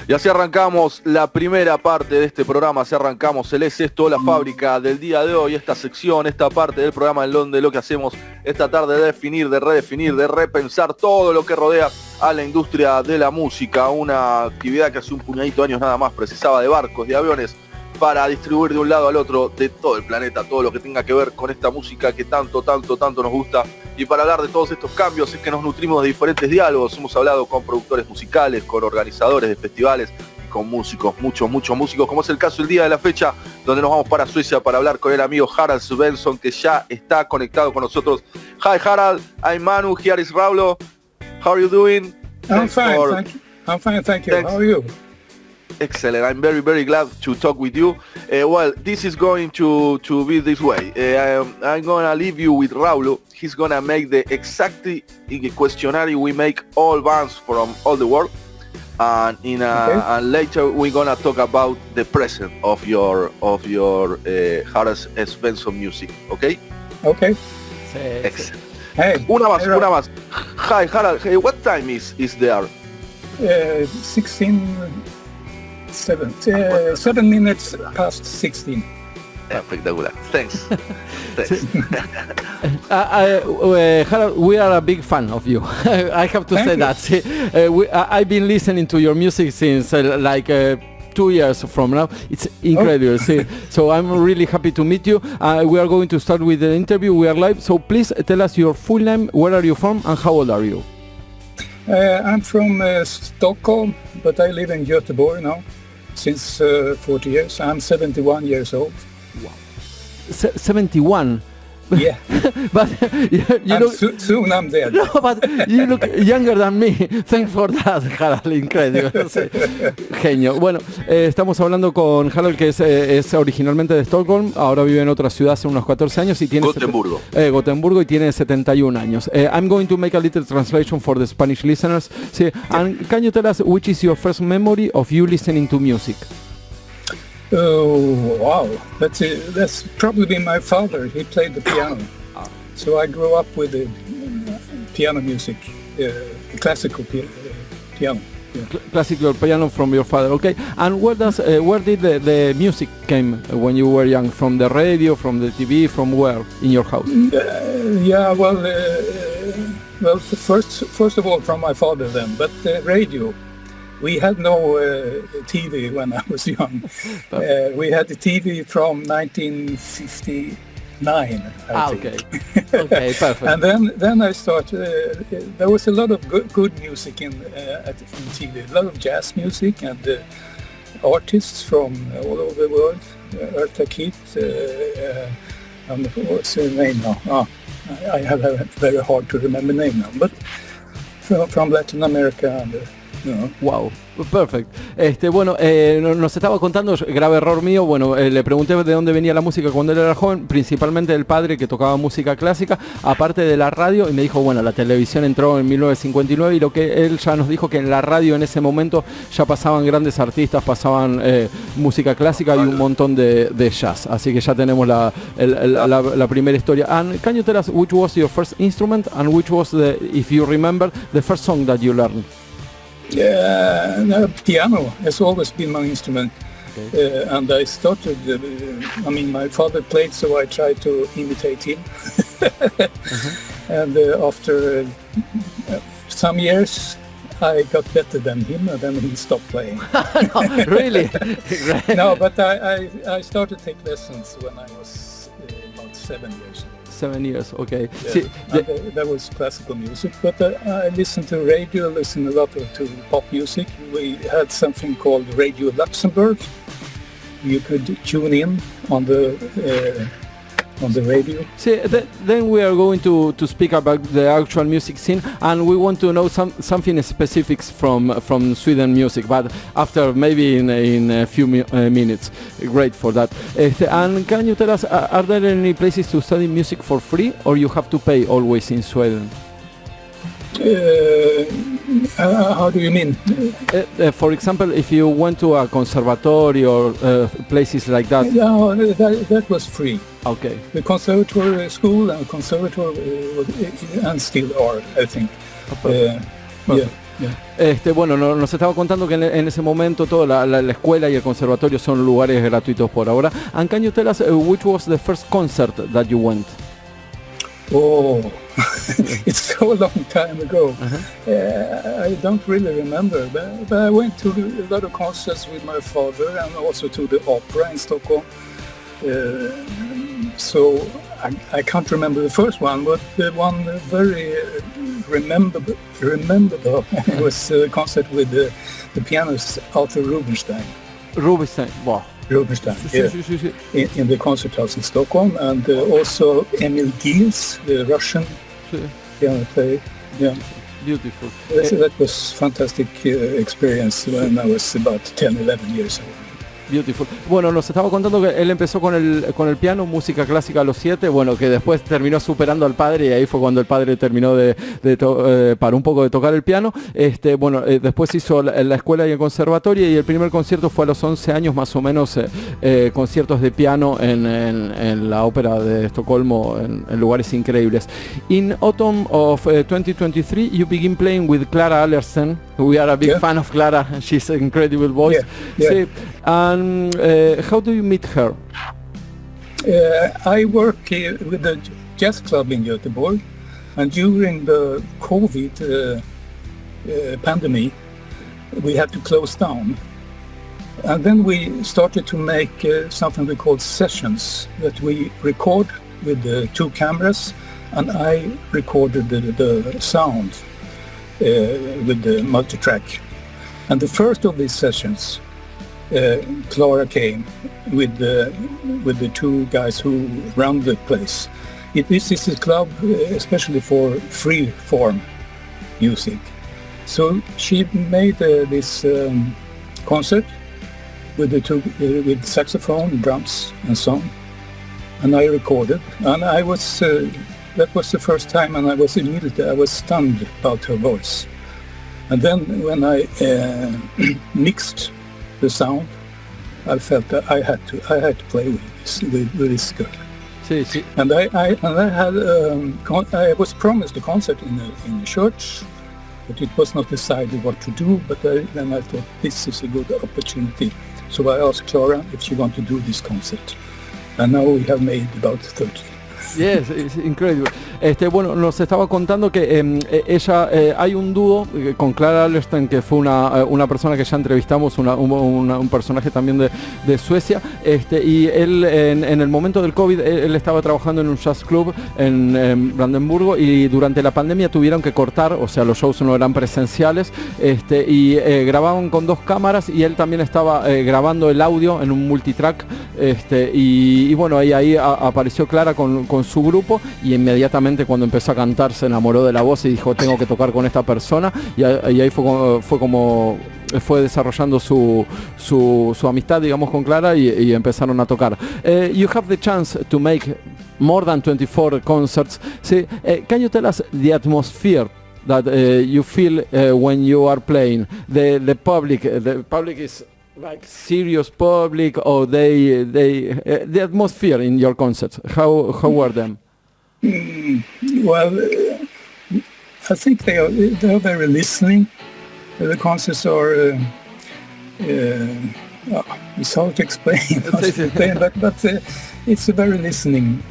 Y así arrancamos la primera parte de este programa, así arrancamos el Es Esto, la fábrica del día de hoy, esta sección, esta parte del programa en donde lo que hacemos es tratar de definir, de redefinir, de repensar todo lo que rodea a la industria de la música, una actividad que hace un puñadito de años nada más precisaba de barcos, de aviones, para distribuir de un lado al otro de todo el planeta todo lo que tenga que ver con esta música que tanto nos gusta. Y para hablar de todos estos cambios es que nos nutrimos de diferentes diálogos. Hemos hablado con productores musicales, con organizadores de festivales y con músicos, muchos músicos, como es el caso el día de la fecha, donde nos vamos para Suecia para hablar con el amigo HARALD SVENSSON, que ya está conectado con nosotros. Hi HARALD, I'm Manu, here is Raulo. How are you doing? I'm fine, thank you. I'm fine, thank you. How are you? Excellent. I'm very glad to talk with you. Well, this is going to be this way. I'm gonna leave you with Raulo. He's gonna make the exact questionnaire we make all bands from all the world, and and later we're gonna talk about the present of your HARALD SVENSSON music. Okay? Okay. Excellent. Hey. Una más. Hi HARALD. Hey, what time is there? 7 minutes past 16. Espectacular. Thanks. HARALD, we are a big fan of you. I have to say that. I've been listening to your music since 2 years from now. It's incredible. So I'm really happy to meet you. We are going to start with the interview. We are live. So please tell us your full name, where are you from, and how old are you? I'm from Stockholm, but I live in Göteborg now since 40 years. I'm 71 years old. Wow. 71? Yeah. But you look... soon I'm dead. No, but you look younger than me. Thanks for that, HARALD. Increíble. Genio. Bueno, estamos hablando con HARALD, que es originalmente de Stockholm. Ahora vive en otra ciudad hace unos 14 años y tiene... Gotemburgo y tiene 71 años. I'm going to make a little translation for the Spanish listeners. And can you tell us which is your first memory of you listening to music? Oh, wow. That's probably my father. He played the piano. So I grew up with the piano music, classical piano. Yeah. Classical piano from your father, okay. And where did the music came when you were young? From the radio, from the TV, from where in your house? Well, first of all from my father then, but radio. We had no TV when I was young. We had the TV from 1959, I think. Okay, perfect. And then I started. There was a lot of good music in TV. A lot of jazz music and artists from all over the world. Eartha Kitt. What's her name now? I have very hard to remember name now, but from Latin America and. Wow, perfect. Bueno, nos estaba contando, grave error mío, bueno, le pregunté de dónde venía la música cuando él era joven, principalmente del padre que tocaba música clásica, aparte de la radio, y me dijo, bueno, la televisión entró en 1959 y lo que él ya nos dijo que en la radio en ese momento ya pasaban grandes artistas, pasaban música clásica y un montón de jazz, así que ya tenemos la primera historia. And can you tell us which was your first instrument and which was, if you remember, the first song that you learned? Piano has always been my instrument. Okay. And I started, my father played, so I tried to imitate him. And after some years, I got better than him, and then he stopped playing. No, really? No, but I started to take lessons when I was about 7 years old. 7 years, okay. Yeah, that was classical music, but I listened to radio, listened a lot to pop music. We had something called Radio Luxembourg. You could tune in on the radio. Then we are going to speak about the actual music scene, and we want to know something specifics from Sweden music, but after maybe in a few minutes. Great for that. And can you tell us, are there any places to study music for free, or you have to pay always in Sweden? How do you mean? For example, if you went to a conservatory or places like that. No, that was free. Okay. The conservatory school and conservatory and still are, I think. Yeah. Bueno, nos estaba contando que en ese momento toda la escuela y el conservatorio son lugares gratuitos por ahora. And can you tell us which was the first concert that you went? Oh, it's so long time ago. I don't really remember, but I went to a lot of concerts with my father and also to the opera in Stockholm. So I can't remember the first one, but the one very rememberable was a concert with the pianist Arthur Rubinstein. Wow. Rubinstein, in the concert house in Stockholm, and also Emil Gils, the Russian piano player. Yeah. Beautiful. That was fantastic experience when I was about 10, 11 years old. Beautiful. Bueno, nos estaba contando que él empezó con el piano, música clásica a los 7, bueno, que después terminó superando al padre y ahí fue cuando el padre terminó para un poco de tocar el piano. Después hizo la escuela y el conservatorio y el primer concierto fue a los 11 años más o menos, conciertos de piano en la ópera de Estocolmo, en lugares increíbles. In autumn of 2023, you begin playing with Clara Allersen. We are a big fan of Clara, she's an incredible voice. Yeah. And how do you meet her? I work with a jazz club in Göteborg, and during the COVID pandemic, we had to close down. And then we started to make something we called sessions, that we record with 2 cameras, and I recorded the sound with the multi-track. And the first of these sessions, Clara came with the 2 guys who run the place. This is a club especially for free form music. So she made this concert with with saxophone, drums, and song, and I recorded. And I was that was the first time, and I was stunned about her voice. And then when I mixed the sound, I felt that I had to play with this girl. Sí. And I was promised a concert in the church, but it was not decided what to do. But then I thought this is a good opportunity, so I asked Clara if she wanted to do this concert, and now we have made about 30. Yes, it's incredible. Bueno, nos estaba contando que ella, hay un dúo con Clara Allersen, que fue una persona que ya entrevistamos, un personaje también de Suecia, y él en el momento del COVID, él estaba trabajando en un jazz club en Brandenburgo, y durante la pandemia tuvieron que cortar, o sea, los shows no eran presenciales, y grababan con 2 cámaras, y él también estaba grabando el audio en un multitrack, y bueno, ahí apareció Clara con su grupo, y inmediatamente cuando empezó a cantar se enamoró de la voz y dijo, tengo que tocar con esta persona, y ahí fue desarrollando su amistad, digamos, con Clara, y empezaron a tocar. You have the chance to make more than 24 concerts. Can you tell us the atmosphere that you feel when you are playing? The public is like serious public, or the atmosphere in your concerts, how were them? Well, I think they are very listening. The concerts are it's hard to explain, but it's a very listening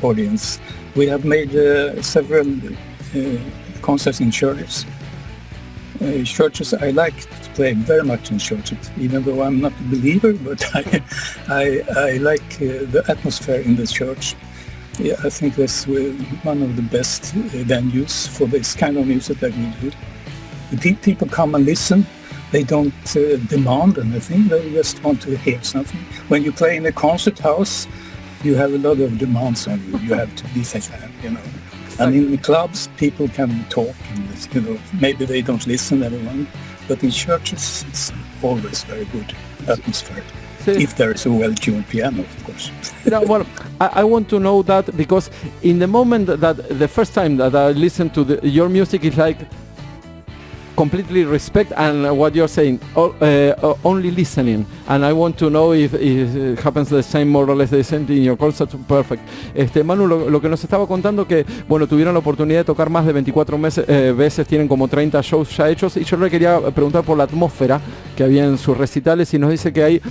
audience. We have made several concerts in churches. Churches, I like to play very much in churches, even though I'm not a believer, but I like the atmosphere in the church. Yeah, I think that's one of the best venues for this kind of music that we do. The people come and listen. They don't demand anything. They just want to hear something. When you play in a concert house, you have a lot of demands on you. You have to be you know. And in the clubs, people can talk, and you know, maybe they don't listen, everyone. But in churches, it's always very good atmosphere. If there is a well-tuned piano, of course. Well, I want to know that, because in the moment that the first time that I listened to your music, is like completely respect and what you're saying, only listening, and I want to know if it happens the same, more or less the same in your concert. Perfect. Manu, lo que nos estaba contando que, bueno, tuvieron la oportunidad de tocar más de 24 veces, tienen como 30 shows ya hechos, y yo le quería preguntar por la atmósfera que había en sus recitales, y nos dice que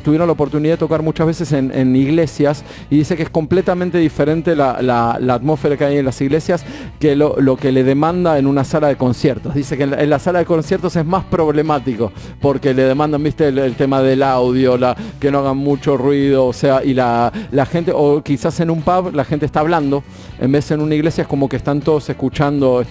tuvieron la oportunidad de tocar muchas veces en iglesias, y dice que es completamente diferente la atmósfera que hay en las iglesias que lo que le demanda en una sala de conciertos. Dice que en la sala de conciertos es más problemático porque le demandan, viste, el tema del audio, que no hagan mucho ruido, o sea, y la gente, o quizás en un pub la gente está hablando, en vez en una iglesia es como que están todos escuchando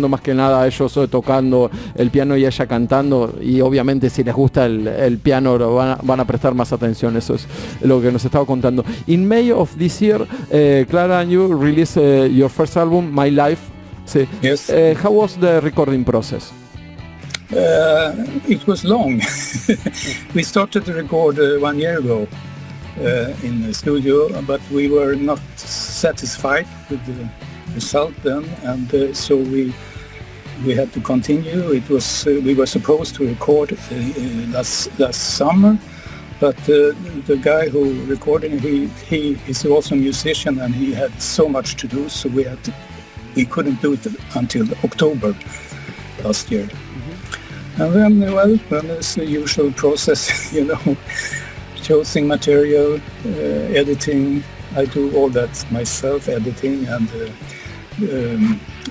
más que nada ellos tocando el piano y ella cantando, y obviamente si les gusta el piano van a prestar más atención. Eso es lo que nos estaba contando. In May of this year, Clara and you released your first album, My Life. Sí. Yes. How was the recording process? It was long. We started to record 1 year ago in the studio, but we were not satisfied with the result then, and so we had to continue. It was we were supposed to record last summer, but the guy who recorded, he is also a musician, and he had so much to do, so we couldn't do it until October last year. Mm-hmm. And then it's the usual process, you know, choosing material, editing. I do all that myself, editing, and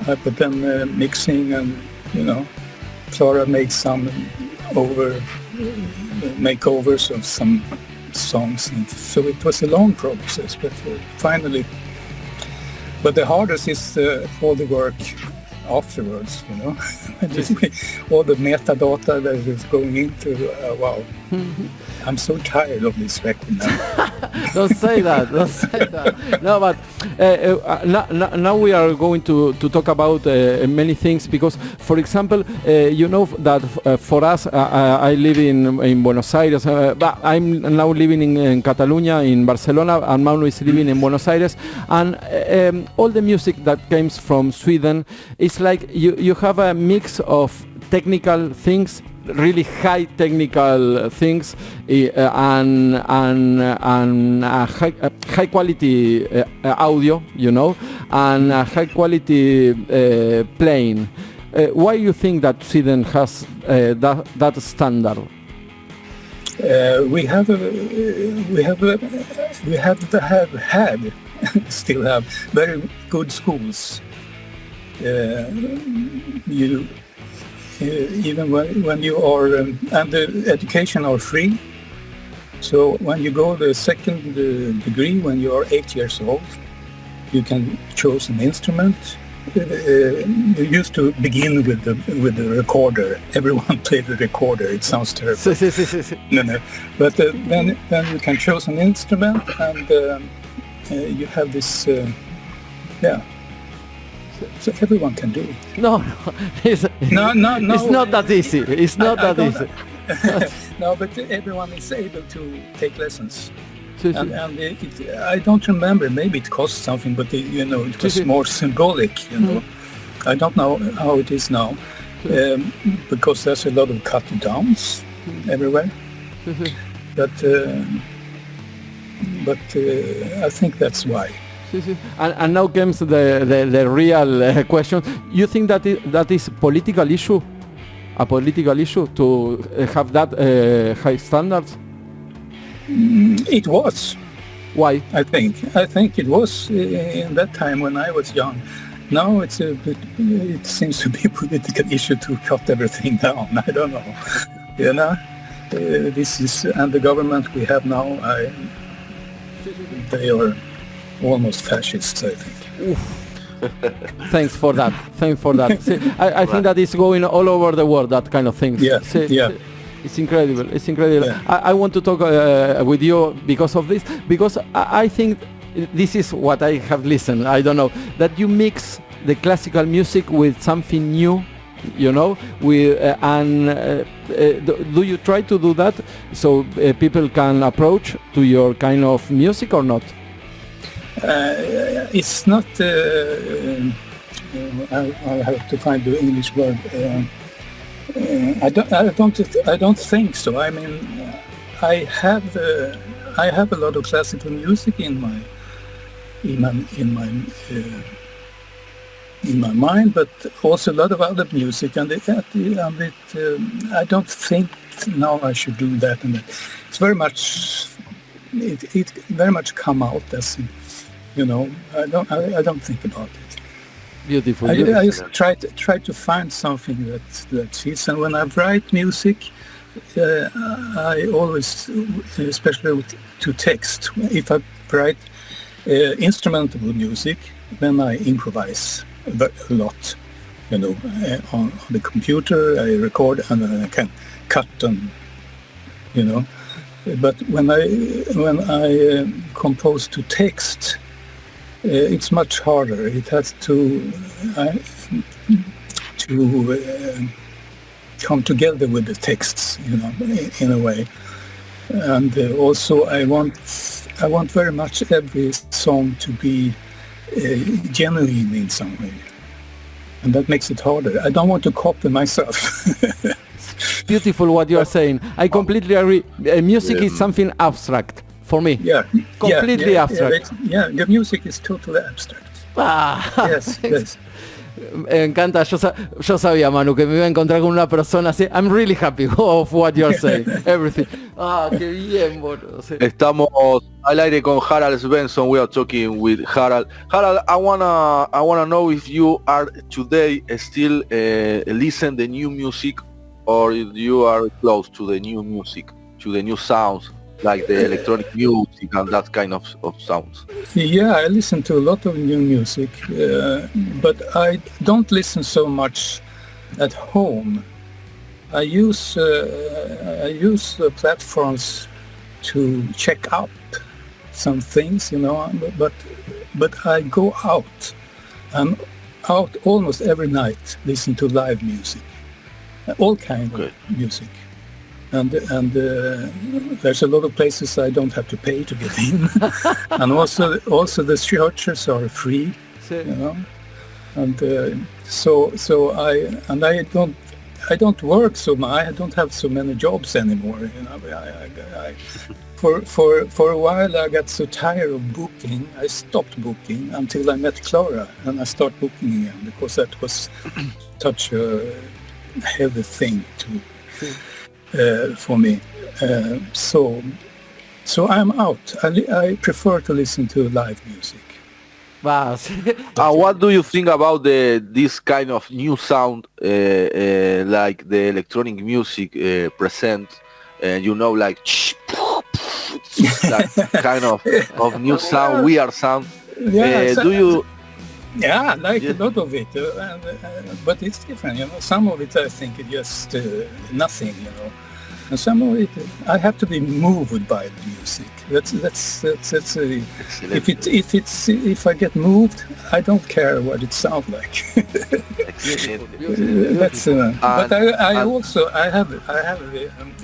but then mixing, and you know, Clara made some makeovers of some songs, and so it was a long process, but finally. But the hardest is all the work afterwards, you know, all the metadata that is going into. Wow, I'm so tired of this record now. Don't say that. Don't say that. No, but now we are going to talk about many things, because, for example, you know that for us, I live in Buenos Aires, but I'm now living in Catalonia, in Barcelona, and Manu is living in Buenos Aires, and all the music that comes from Sweden, it's like you have a mix of technical things, really high technical things, and high quality audio, you know, and high quality playing. Why do you think that Sweden has that standard? We still have very good schools. Even when you are, and the education are free. So when you go the second degree, when you are 8 years old, you can choose an instrument. You used to begin with the recorder. Everyone played the recorder. It sounds terrible. No. But then you can choose an instrument, and you have this. So everyone can do it. No, it's not that easy. It's not that easy. No, but everyone is able to take lessons. And I don't remember. Maybe it cost something, but you know, it was more symbolic. You know, I don't know how it is now, because there's a lot of cut downs everywhere. But I think that's why. And now comes the real question. You think that is political issue? A political issue to have that high standards? It was. Why? I think it was in that time when I was young. Now it seems to be a political issue to cut everything down. I don't know. You know, this is, and the government we have now, they are almost fascists, I think. Thanks for that. See, I think that is going all over the world, that kind of thing. Yeah. It's incredible. Yeah. I want to talk with you because of this, because I think this is what I have listened. I don't know, that you mix the classical music with something new, you know, do you try to do that so people can approach to your kind of music or not? It's not I'll have to find the English word. I don't think so. I mean, I have a lot of classical music in my mind, but also a lot of other music, and I don't think now I should do that. And it's very much, it very much come out as, you know. I don't think about it. Beautiful. I just try to find something that fits, and when I write music, I always, especially to text, if I write instrumental music, then I improvise a lot, you know, on the computer. I record and then I can cut them, you know. But when I compose to text, it's much harder. It has to come together with the texts, you know, in a way. And also, I want very much every song to be genuine in some way, and that makes it harder. I don't want to copy myself. Beautiful what you are saying. I completely agree. Music is something abstract for me. Yeah, completely abstract. Yeah, the music is totally abstract. Yes, yes. Me encanta, yo sabía, Manu, que me iba a encontrar con una persona así. I'm really happy of what you're saying, everything. Qué bien, boludo. Sí. Estamos al aire con Harald Svensson. We are talking with Harald. Harald, I wanna know if you are today still listen the new music, or if you are close to the new music, to the new sounds, like the electronic music and that kind of sounds. Yeah, I listen to a lot of new music, but I don't listen so much at home. I use platforms to check out some things, you know, but I go out. I'm out almost every night, listen to live music, all kinds of music. And there's a lot of places I don't have to pay to get in, and also the churches are free, you know. And I don't work so much. I don't have so many jobs anymore. You know, for a while I got so tired of booking. I stopped booking until I met Clara, and I started booking again because that was such a heavy thing for me. So I'm out. I prefer to listen to live music. Wow. What do you think about this kind of new sound, like the electronic music present, you know, like that kind of new sound, weird sound? Yeah, do you? Yeah, I like a lot of it, but it's different. You know, some of it I think is just nothing. You know, and some of it I have to be moved by the music. That's if I get moved, I don't care what it sounds like. That's but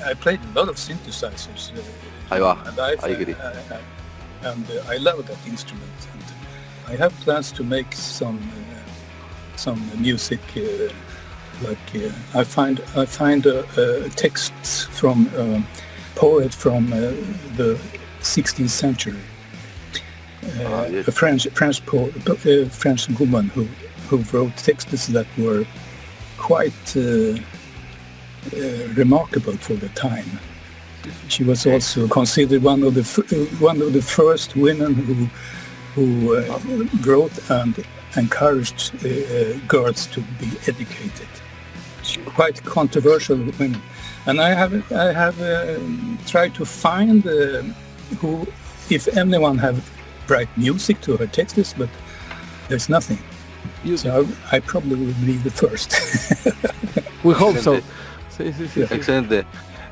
I played a lot of synthesizers. I agree. And I love that instrument. And I have plans to make some music. I find a text from a poet from the 16th century, a French woman who wrote texts that were quite remarkable for the time. She was also considered one of the first women who wrote and encouraged girls to be educated. Quite controversial women, and I have tried to find who, if anyone have write music to her texts, but there's nothing. So I probably will be the first. We hope so. Excellent.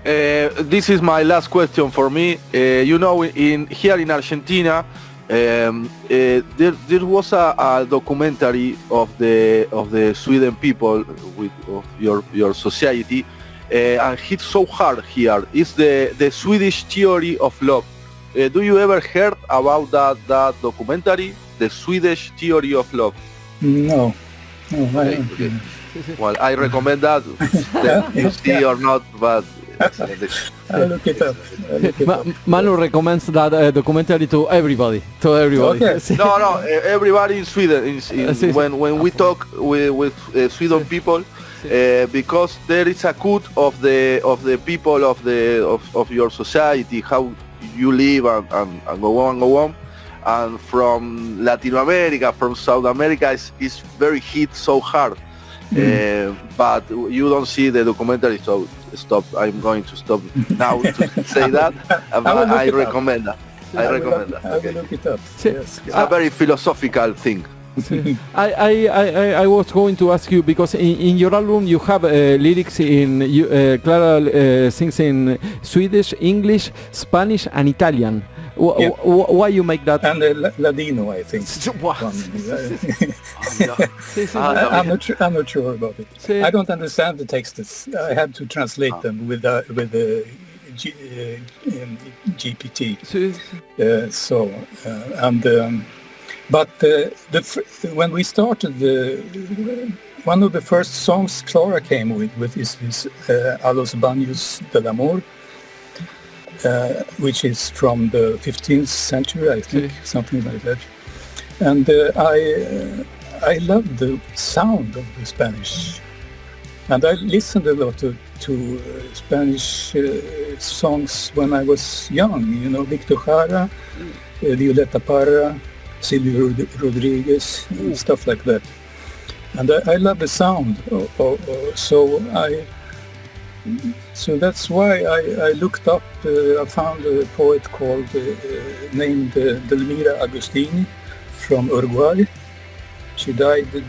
This is my last question for me. You know, here in Argentina, there was a documentary of the Sweden people of your society, and it's so hard here. It's the Swedish theory of love. Do you ever heard about that documentary, the Swedish theory of love? No. No, Okay. Well, I recommend that. You see or not, but I'll look it up. Manu recommends that documentary to everybody. Okay. no, everybody in Sweden. When we talk with Sweden people, because there is a cut of the people of your society, how you live and go on. And from Latin America, from South America, is very hit so hard. But you don't see the documentary, so stop. I'm going to stop now to say that. But I recommend that. I recommend that. I will look it up. Yes. It's a very philosophical thing. I was going to ask you, because in your album you have lyrics in Clara sings in Swedish, English, Spanish and Italian. Why you make that? And Ladino, I think. I'm not sure about it. I don't understand the texts. I had to translate them with the GPT. But when we started, one of the first songs Clara came with is A los baños del amor, which is from the 15th century, I think, something like that. And I loved the sound of the Spanish. And I listened a lot to Spanish songs when I was young, Victor Jara, Violeta Parra, Silvio Rodriguez, stuff like that. And I love the sound, so that's why I looked up, I found a poet called, named Delmira Agostini from Uruguay. She died in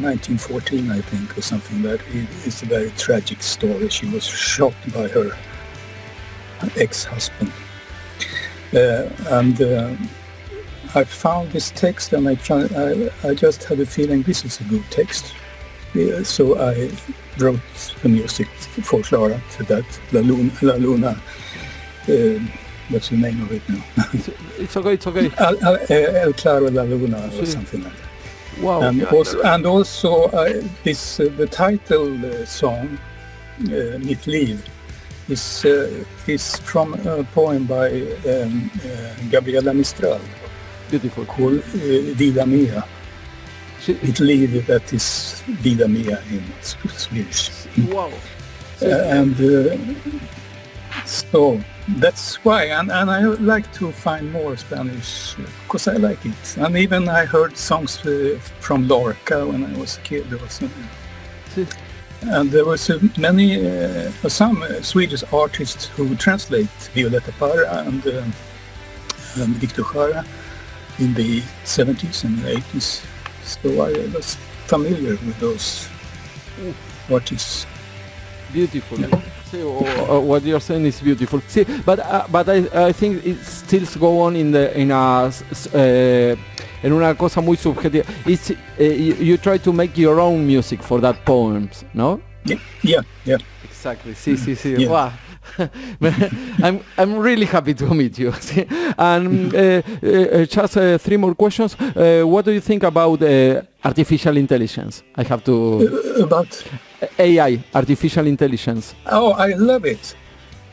1914, I think, or something like that. It's a very tragic story. She was shot by her ex-husband. I found this text and I just had a feeling this is a good text. So I wrote the music for Clara to that, La Luna. What's the name of it now? It's okay. El Claro La Luna or something like that. Wow. And also the title song, Mitt liv, is from a poem by Gabriela Mistral. Beautiful. Called Vida Mia. Mitt liv, that is Vida Mia in Swedish. Wow. So that's why, and I like to find more Spanish because I like it. And even I heard songs from Lorca when I was a kid. And there was some Swedish artists who translate Violeta Parra and Victor Jara in the 70s and 80s. So I was familiar with those artists. Beautiful. Yeah. See, what you're saying is beautiful. See, but I think it still go on in una cosa muy subjetiva. It's you try to make your own music for that poems, no? Yeah. Exactly. Sí. Yeah. Wow. I'm really happy to meet you. And just 3 more questions. What do you think about artificial intelligence? I have to... About? AI, artificial intelligence. Oh, I love it.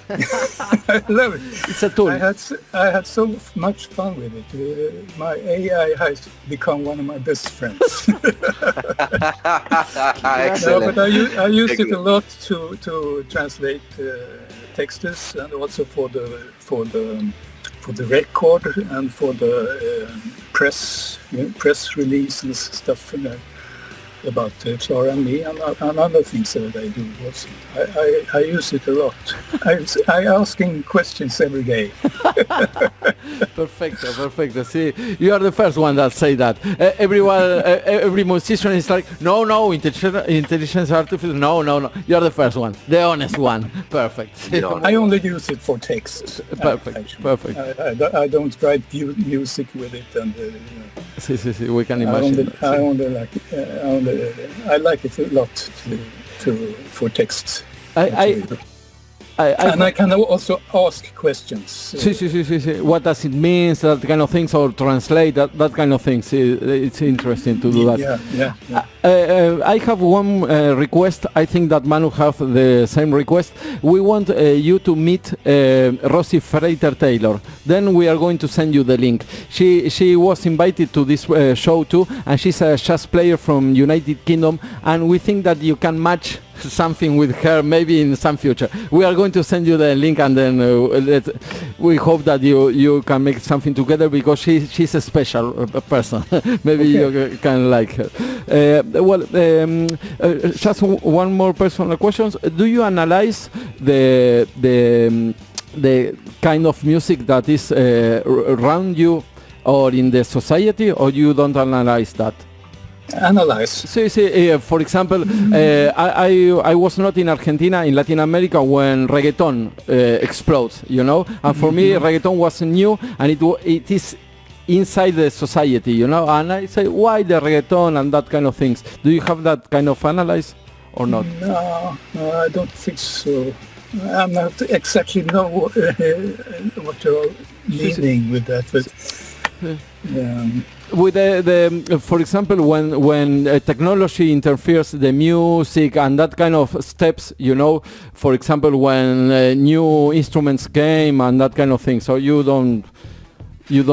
I love it. It's a tool. I had so much fun with it. My AI has become one of my best friends. Excellent. But I use it a lot to translate texts and also for the record and for the press release and stuff about Clara and me and other things that I do also. I use it a lot. I asking questions every day. Perfecto. See, you are the first one that say that. Every musician is like, no, intelligence artificial. No. You are the first one, the honest one. Perfect. I only use it for text. Perfect. I don't write music with it, and See, we can imagine. I like it a lot for text. And I can also ask questions. What does it mean? That kind of things, or translate that kind of things. It's interesting to do that. I have one request. I think that Manu have the same request. We want you to meet Rosie Frater-Taylor. Then we are going to send you the link. She was invited to this show too, and she's a jazz player from United Kingdom, and we think that you can match something with her maybe in some future. We are going to send you the link, and then we hope that you can make something together, because she's a special person. Maybe you can like her. Just one more personal question. Do you analyze the kind of music that is around you or in the society, or you don't analyze that? Analyze. For example, I was not in Argentina, in Latin America, when reggaeton explodes, you know, and for me reggaeton was new, and it is inside the society, you know, and I say, why the reggaeton and that kind of things? Do you have that kind of analysis or not? No, I don't think so. I'm not exactly know what you're meaning with that, but with for example, when technology interferes the music and that kind of steps, you know, for example, when new instruments came and that kind of thing, so you don't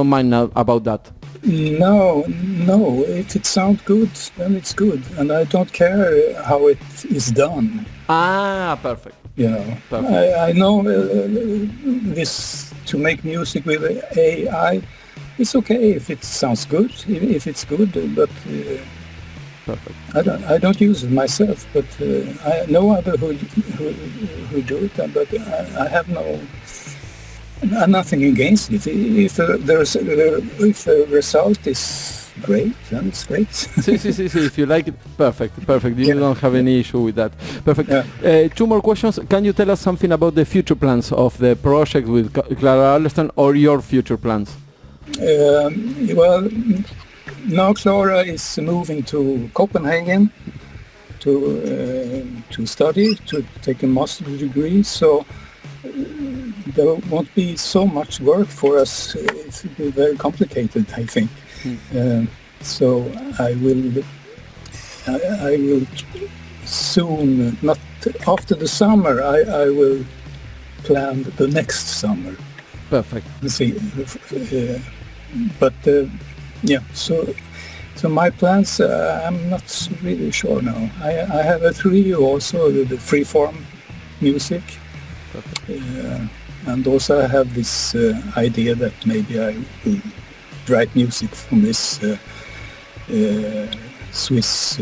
mind about that? No, if it sounds good, then it's good, and I don't care how it is done. Perfect. You know, perfect. I know this, to make music with AI, it's okay if it sounds good, if it's good, but perfect. I don't use it myself, but I know other who do it, but I have nothing against it. If the result is great, then it's great. If you like it, perfect. You don't have any issue with that. Perfect. Two more questions. Can you tell us something about the future plans of the project with Clara Alston, or your future plans? Well, now Clara is moving to Copenhagen to study, to take a master's degree, so there won't be so much work for us. It will be very complicated, I think. So I will soon, not after the summer, I will plan the next summer. Perfect. See, so my plans, I'm not really sure now. I have a trio also, the freeform music. And also I have this idea that maybe I will write music from this Swiss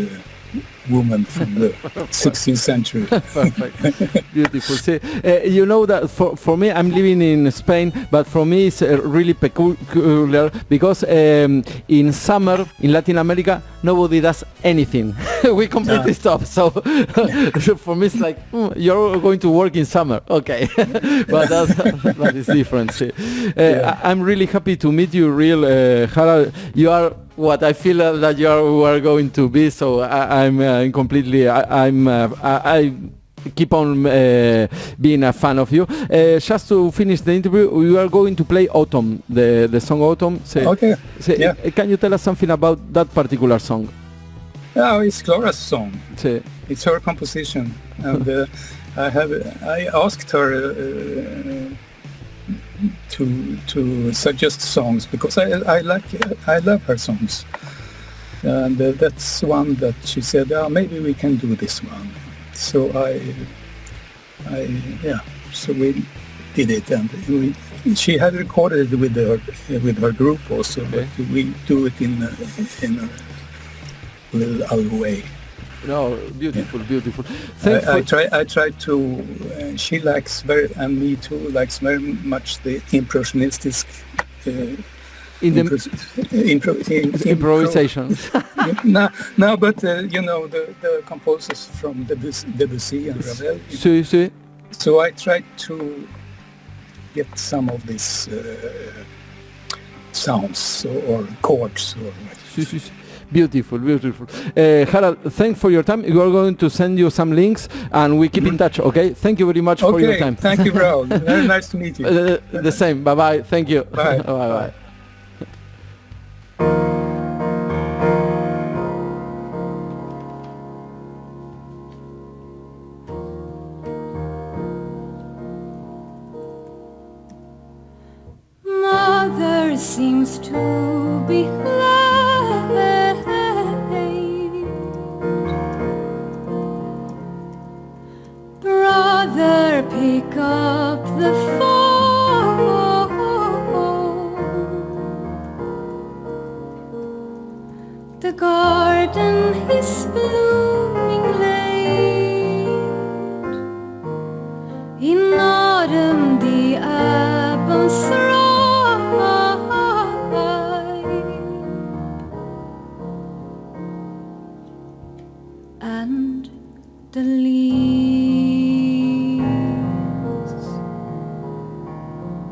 woman from the 16th century. Perfect. Beautiful. See, you know that for me, I'm living in Spain, but for me it's really peculiar, because in summer in Latin America nobody does anything. We completely stop. So for me it's like, you're going to work in summer, okay. But that is different. See. I'm really happy to meet you, Harald. You are what I feel that you are going to be, so I'm completely, I keep on being a fan of you. Just to finish the interview, we are going to play Autumn, the song Autumn. Can you tell us something about that particular song? Oh, it's Clara's song. Sí. It's her composition, and I asked her to suggest songs, because I love her songs, and that's one that she said, maybe we can do this one. So so we did it, and she had recorded it with her group also, but we do it in a little other way. No, beautiful. I try to. She likes and me too, likes very much the impressionistic improvisation. No, but you know the composers from Debussy and Ravel. Sí. So I tried to get some of these sounds or chords. Sí. Beautiful. Harald, thanks for your time. We are going to send you some links and we keep in touch, okay? Thank you very much for your time. Thank you, bro. Very nice to meet you. The same. Bye-bye. Thank you. Bye. Bye-bye. Mother seems to be late. Brother, pick up the phone. The garden is blooming late. In autumn the apples ripe, and the leaves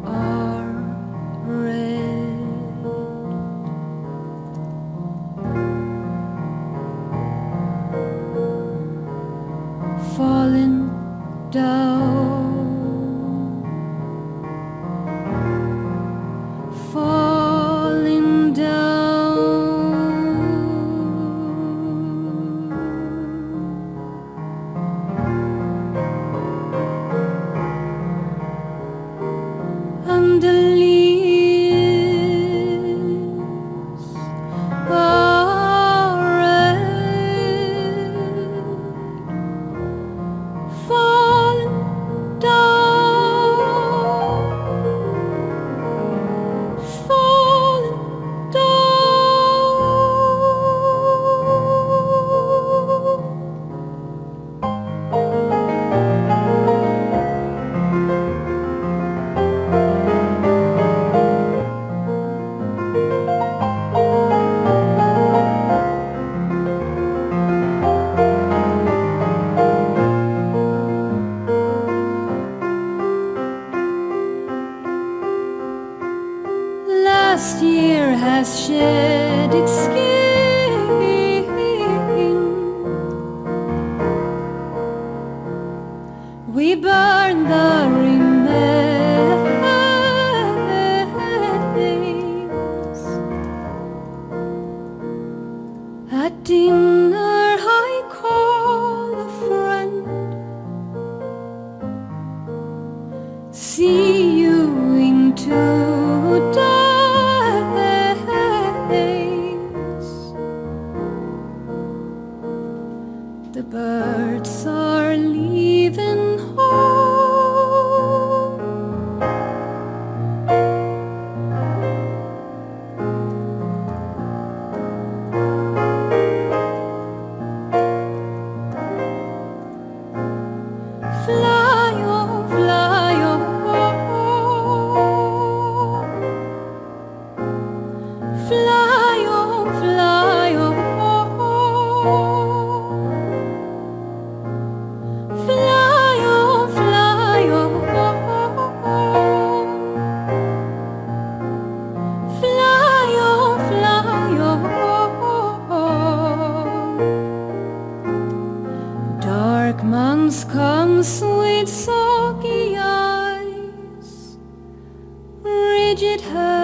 are red. Falling down, falling down, and the leaves are red, falling down, falling last year has shed its skin. We burn the remains. At dinner I call a friend. See you in 2 days. The birds are leaving home. Fly, oh, fly, oh, fly, oh, fly, oh, fly, oh, fly, oh, fly, oh, fly, oh. Dark months comes with soggy eyes, rigid hands.